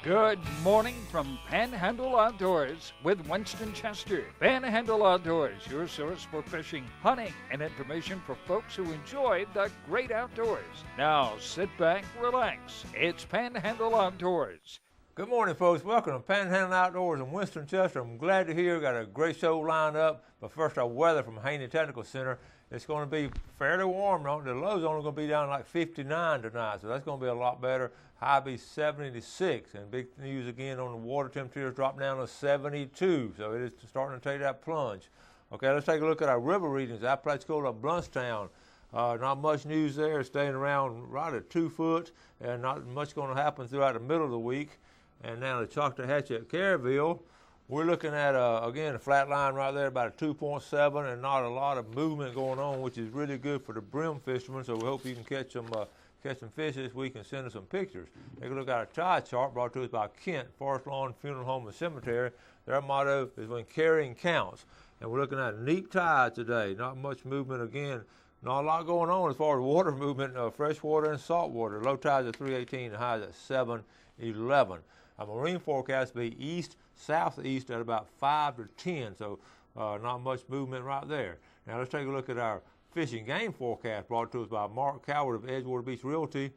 Good morning from Panhandle Outdoors with Winston Chester. Panhandle Outdoors, your source for fishing, hunting, and information for folks who enjoy the great outdoors. Now sit back, relax. It's Panhandle Outdoors. Good morning, folks. Welcome to Panhandle Outdoors and Winston Chester. I'm glad to hear. Got a great show lined up. But first, our weather from Haney Technical Center. It's going to be fairly warm. The low's only going to be down like 59 tonight, so that's going to be a lot better. High be 76, and big news again on the water temperatures dropping down to 72, so it is starting to take that plunge. Okay, let's take a look at our river readings. Apalachicola, Bluntstown. Not much news there, staying around right at 2 foot, and not much going to happen throughout the middle of the week. And now the Choctawhatchee at Caryville, we're looking at, again, a flat line right there, about a 2.7, and not a lot of movement going on, which is really good for the brim fishermen, so we hope you can catch some fish this week and send us some pictures. Take a look at our tide chart brought to us by Kent, Forest Lawn Funeral Home and Cemetery. Their motto is when carrying counts. And we're looking at a neat tide today. Not much movement again. Not a lot going on as far as water movement, freshwater and saltwater. Low tides at 318, highs at 711. Our marine forecast will be east-southeast at about 5 to 10, so not much movement right there. Now let's take a look at our fishing game forecast brought to us by Mark Coward of Edgewater Beach Realty.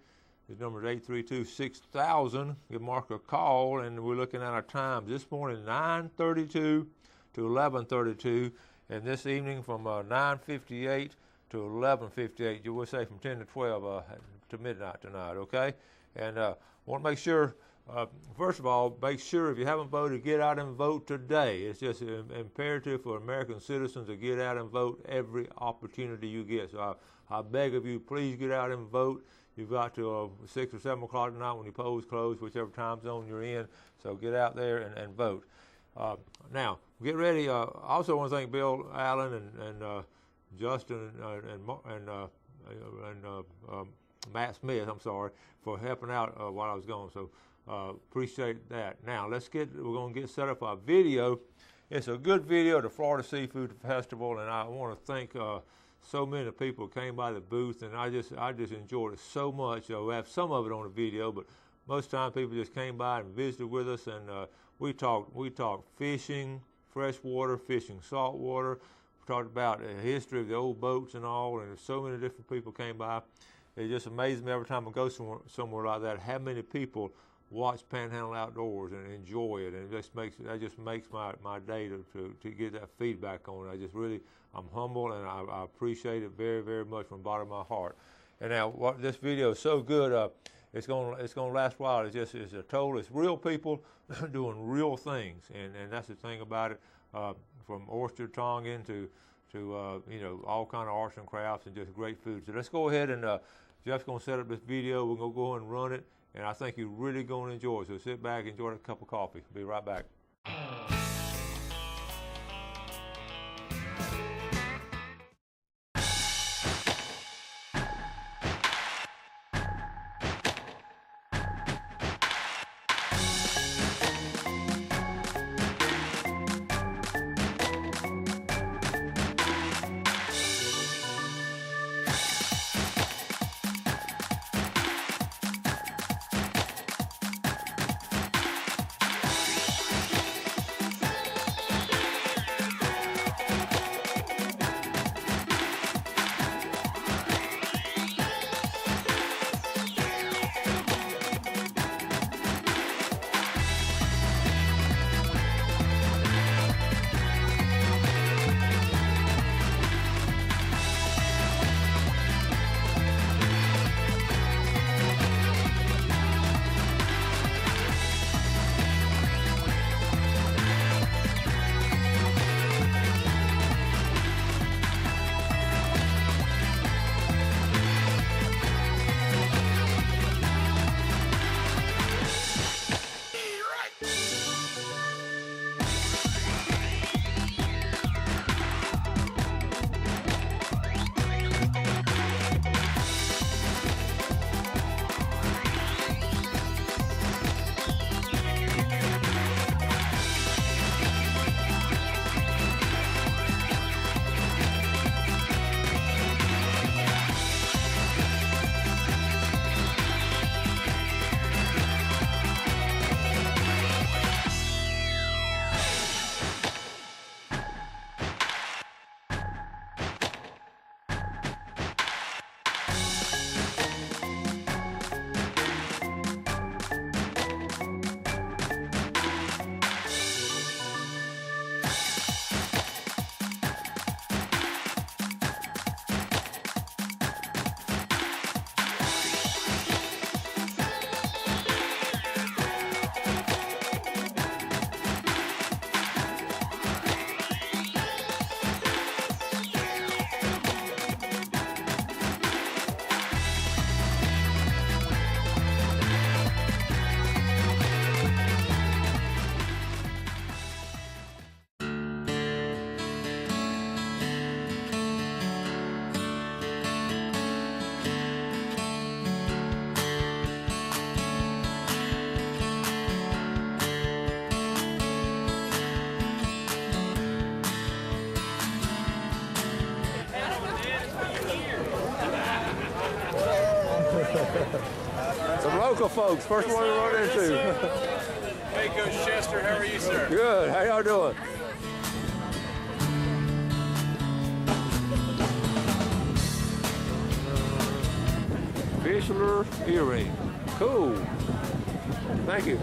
His number is 832-6000. Give Mark a call, and we're looking at our times this morning, 9:32 to 11:32, and this evening from 9:58 to 11:58. You will say from 10 to 12 to midnight tonight, okay? And want to make sure, first of all, make sure if you haven't voted, get out and vote today. It's just imperative for American citizens to get out and vote every opportunity you get. So I beg of you, please get out and vote. You've got to 6 or 7 o'clock tonight when your polls close, whichever time zone you're in. So get out there and vote. Now, get ready. I also want to thank Bill Allen and Justin and Matt Smith, for helping out while I was gone. So appreciate that. Now we're going to get set up a video. It's a good video, the Florida Seafood Festival, and I want to thank so many people who came by the booth, and I just enjoyed it so much. We have some of it on the video, but most of the time people just came by and visited with us, and we talked fishing, freshwater, fishing saltwater. We talked about the history of the old boats and all, and so many different people came by. It just amazes me every time I go somewhere like that, how many people watch Panhandle Outdoors and enjoy it, and that just makes my day to get that feedback on it. I'm humble, and I appreciate it very, very much from the bottom of my heart. And now, this video is so good, it's gonna last a while. It's real people doing real things, and that's the thing about it. From oyster tonging to all kind of arts and crafts and just great food. So let's go ahead and Jeff's gonna set up this video. We're gonna go and run it. And I think you're really going to enjoy it. So sit back, enjoy a cup of coffee. Be right back. local folks. First one we run into. Hey, Coach Chester, how are you, sir? Good. How y'all doing? Fischler earring. Cool. Thank you.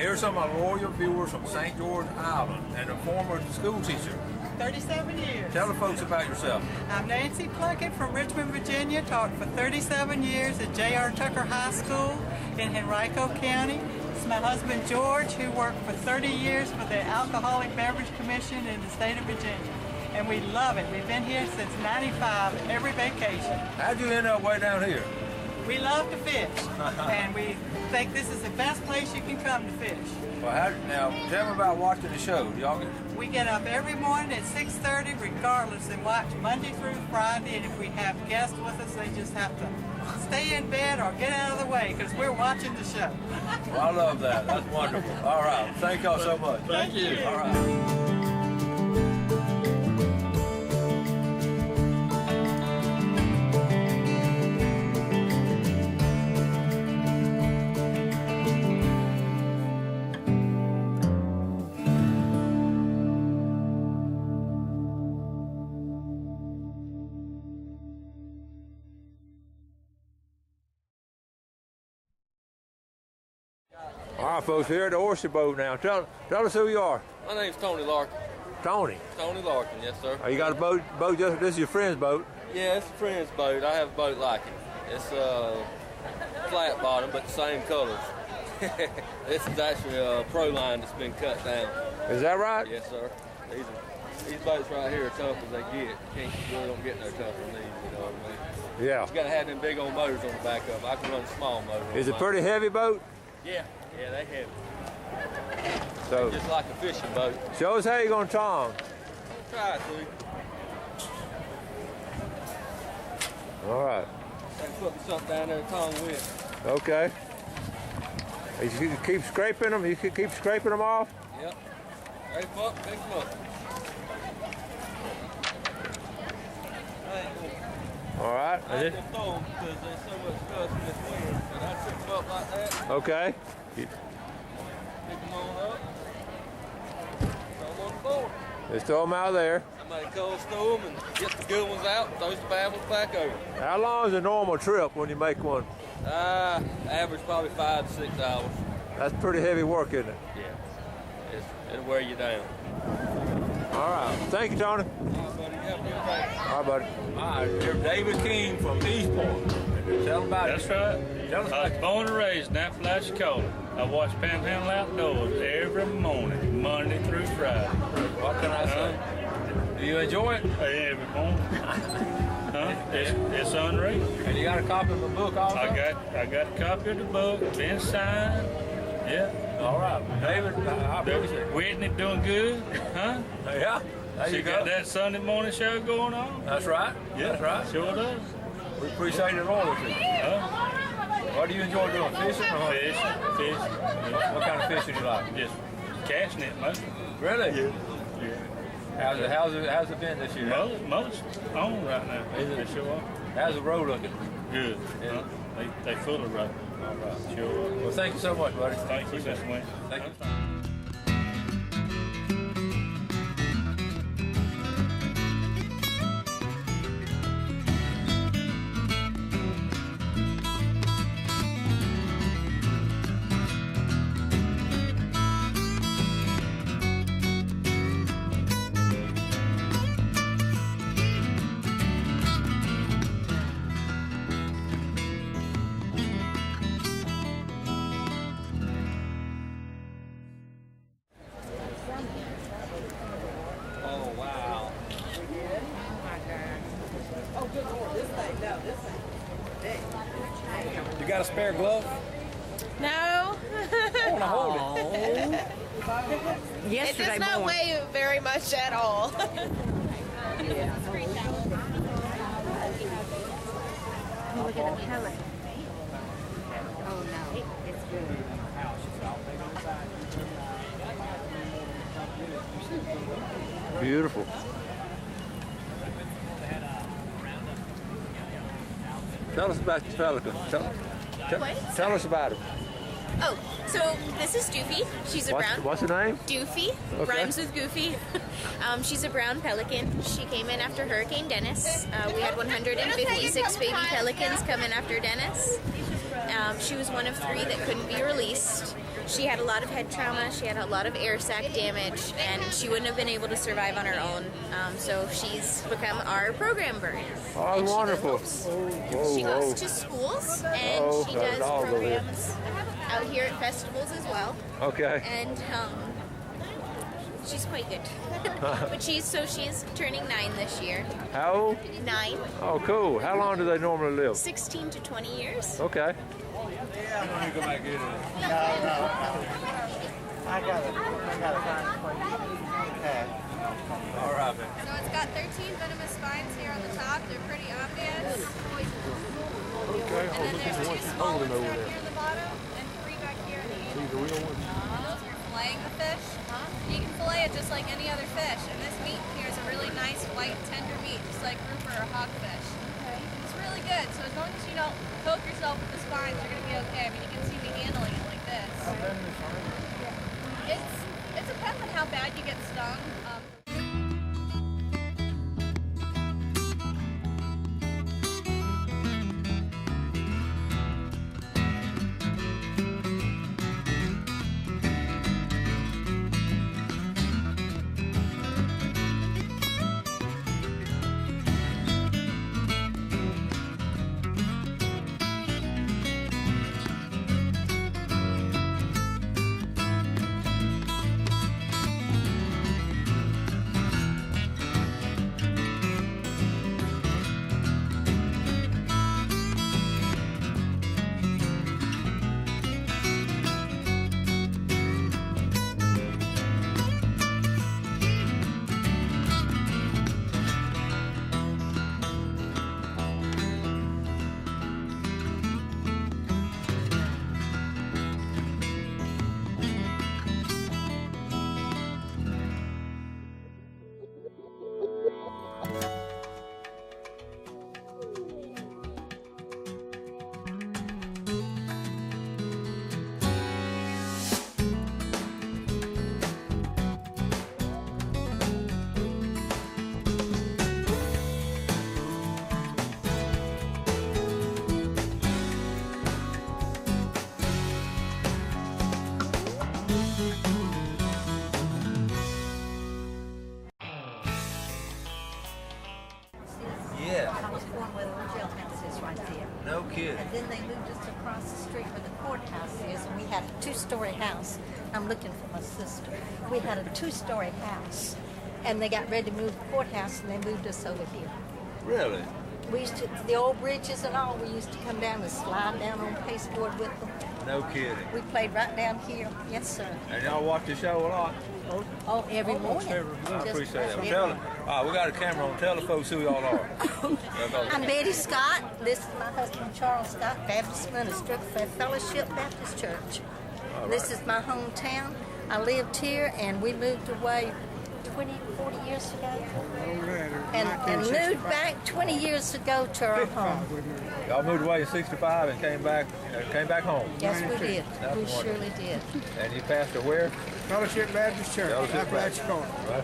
Here's some of my loyal viewers from St. George Island and a former school teacher. 37 years. Tell the folks about yourself. I'm Nancy Plunkett from Richmond, Virginia. Taught for 37 years at J.R. Tucker High School in Henrico County. It's my husband George, who worked for 30 years for the Alcoholic Beverage Commission in the state of Virginia. And we love it. We've been here since '95, every vacation. How'd you end up way down here? We love to fish, and we think this is the best place you can come to fish. Well, now tell me about watching the show. We get up every morning at 6:30 regardless and watch Monday through Friday, and if we have guests with us, they just have to stay in bed or get out of the way because we're watching the show. Well, I love that. That's wonderful. All right. Thank y'all so much. Thank you. All right. All right, folks, here at the Oyster Boat now. Tell us who you are. My name's Tony Larkin. Tony. Tony Larkin, yes, sir. You got a boat just, this is your friend's boat? Yeah, it's a friend's boat. I have a boat like it. It's flat bottom, but the same colors. This is actually a pro line that's been cut down. Is that right? Yes, sir. These boats right here are tough as they get. You really don't get no tougher than these, you know what I mean? Yeah. You got to have them big old motors on the back of them. I can run a small motor. Is it a pretty heavy boat? Yeah, they heavy. So just like a fishing boat. Show us how you're going to tongue. Try it, dude. All right. And put something down there to tongue with. Okay. You can keep scraping them. You can keep scraping them off. Yep. Pick them up. All right. I have to throw them because there's so much dust in this wind. But I pick them up like that. Okay. Pick them on up. Throw them on the board. Just throw them out there. Somebody cold stow them and get the good ones out and throw the bad ones back over. How long is a normal trip when you make one? Average probably 5 to 6 hours. That's pretty heavy work, isn't it? Yeah, it'll wear you down. All right. Thank you, Tony. All right, buddy. You have a good day. All right, buddy. All right, here's David King from Eastport. Tell him about That's it. right. Tell us I was about born and raised in Apalachicola. I watch Panhandle Outdoors every morning, Monday through Friday. What can I say? Do you enjoy it? Every morning. It's unreal. And you got a copy of the book also? I got a copy of the book, been signed. Yeah. All right, David, I appreciate it. Whitney doing good, huh? Yeah, there She you got go. that Sunday morning show going on. That's right. Yeah, That's right. Sure does. We appreciate it all of you. What do you enjoy doing? Fishing or hunting? Fish. Yeah. What kind of fishing do you like? Just casting it mostly. Really? Yeah. How's it been this year? Most on right now. They sure are. How's the road looking? Good. Yeah. They full of road. All right. Sure. Well, thank you so much, buddy. Thank you, Mr. Wayne. Thank you. Oh, wow. You got a spare glove? No. It does not weigh very much at all. Look at the pellet. Oh no, it's good. Beautiful. Tell us about the pelican. Tell us about it. Oh, so this is Doofy. She's a brown. What's the name? Doofy. Okay. Rhymes with Goofy. She's a brown pelican. She came in after Hurricane Dennis. We had 156 baby pelicans come in after Dennis. She was one of 3 that couldn't be released. She had a lot of head trauma, she had a lot of air sac damage, and she wouldn't have been able to survive on her own. So she's become our program bird. Oh, And she wonderful. goes- She goes to schools and she that's does all good. programs out here at festivals as well. Okay. And she's quite good. But she's turning 9 this year. How old? 9, Oh, cool. How long do they normally live? 16 to 20 years. Okay. I'm going to go back get it. I got it. All right, man. So it's got 13 venomous spines here on the top. They're pretty obvious. And then there's 2 small ones down here in the bottom and 3 back here in the end. These are real ones? Those are filleting the fish. You can fillet it just like any other fish. And this meat here is a really nice white tender meat, just like grouper or hogfish. It's really good. So as long as you don't poke yourself with the spines, you're going to be okay. I mean, you can see me handling it like this. It depends on how bad you get stung. two-story house. I'm looking for my sister. We had a two-story house, and they got ready to move the courthouse, and they moved us over here. Really? We used to, the old bridges and all, we used to come down and slide down on pasteboard with them. No kidding. We played right down here. Yes, sir. And y'all watch the show a lot? Oh, every morning. I appreciate that. Well, tell them. We got a camera on. Tell the folks who y'all are. I'm Betty Scott. This is my husband, Charles Scott, Baptist minister for Fellowship Baptist Church. All right. This is my hometown. I lived here, and we moved away 40 years ago. And moved back 20 years ago to our home. Y'all moved away in '65 and came back home. Yes, we did. We surely did. And you pastor where? Fellowship Baptist Church. That's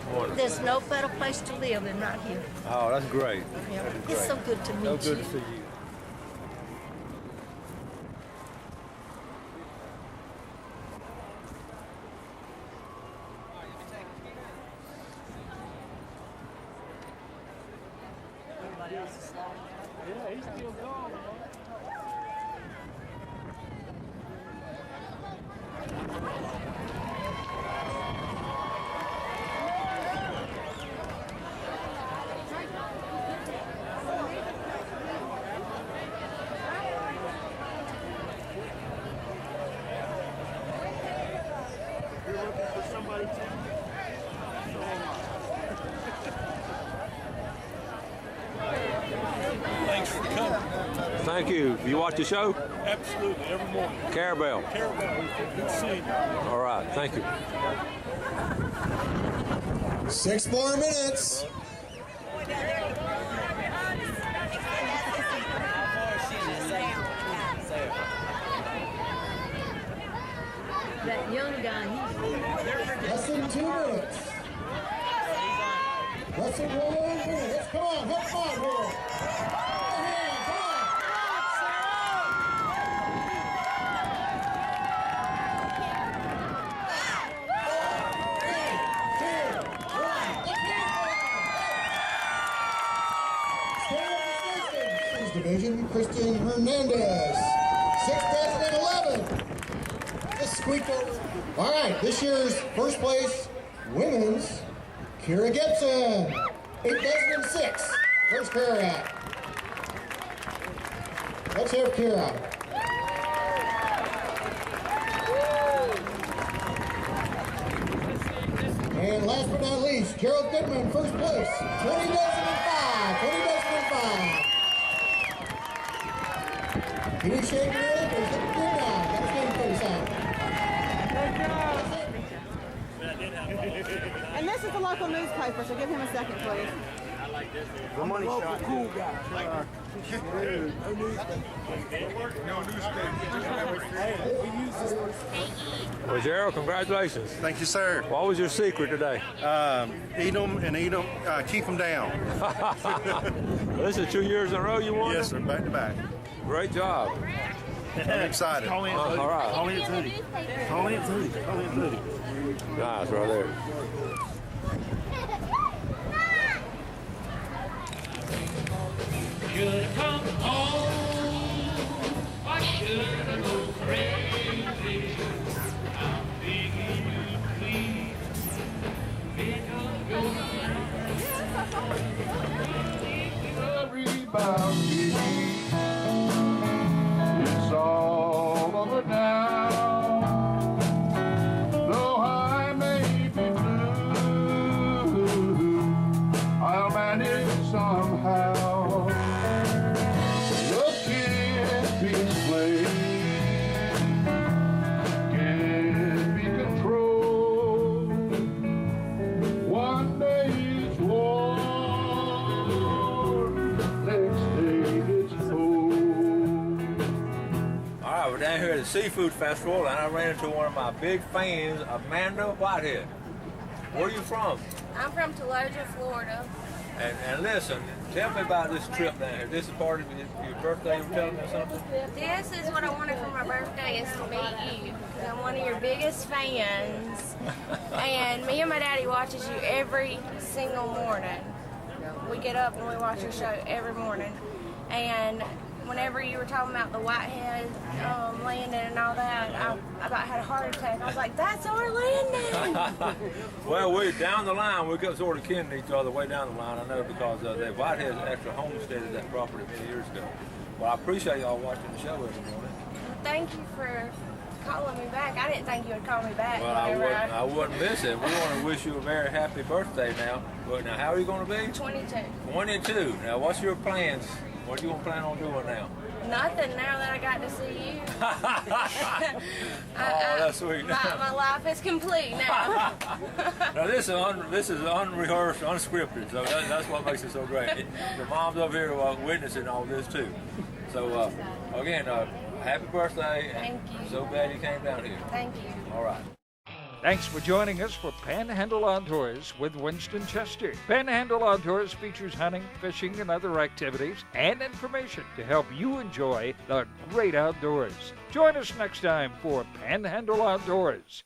wonderful. There's no better place to live than right here. Oh, that's great. Yeah. That is It's great. so good to meet So you. good to see you. Yeah, he's still gone. You're looking for somebody to... Thanks for coming. Thank you. You watch the show? Absolutely, every morning. Carabelle. Good seeing you. All right. Thank you. 6 more minutes. That young guy, Less than 2 minutes. Less than 1 minute. Let's come on, help on here. Division, Christian Hernandez, 6,011. Just squeaked over. All right, this year's first place women's, Kira Gibson, 8,006. First career out. Let's hear Kira. And last but not least, Gerald Goodman, first place, 20,005. 20,005. Can you shake it early? But it's looking good now. Got his name pretty sound. And this is the local newspaper, so give him a second, please. The money shot. Cool guy. Well, Gerald, congratulations. Thank you, sir. What was your secret today? Eat them and eat them, keep them down. This is 2 years in a row you won? Yes, sir, back to back. Great job. I'm excited. All right. Only it's hoodie. Only it's hoodie. Only it's hoodie. Nice, right there. Should have come home. I should have gone crazy. I'm begging you, please. Worry about me. It's all over now. Though I may be blue, I'll manage somehow. Look in peace place, can't be controlled. One day it's warm, next day it's cold. All right, we're down here at the Seafood Festival, and I ran into one of my big fans, Amanda Whitehead. Where are you from? I'm from Taloja, Florida. And listen, tell me about this trip down here. This is part of your birthday. You were telling me something? This is what I wanted for my birthday, is to meet you, because I'm one of your biggest fans. And me and my daddy watches you every single morning. We get up and we watch your show every morning. And whenever you were talking about the Whitehead landing and all that, I about had a heart attack. I was like, that's our landing. Well, we're down the line. We got sort of kin to each other way down the line. I know because the Whiteheads actually homesteaded that property many years ago. Well, I appreciate y'all watching the show every morning. Thank you for calling me back. I didn't think you would call me back. Well, I wouldn't miss it. We want to wish you a very happy birthday now. But now, how are you going to be? 22. 22. Now, what's your plans? What are you going to plan on doing now? Nothing now that I got to see you. Oh, that's sweet. My life is complete now. Now, this is unrehearsed, unscripted, so that's what makes it so great. The mom's up here witnessing all this, too. So, again, happy birthday. Thank you. So glad you came down here. Thank you. All right. Thanks for joining us for Panhandle Outdoors with Winston Chester. Panhandle Outdoors features hunting, fishing, and other activities and information to help you enjoy the great outdoors. Join us next time for Panhandle Outdoors.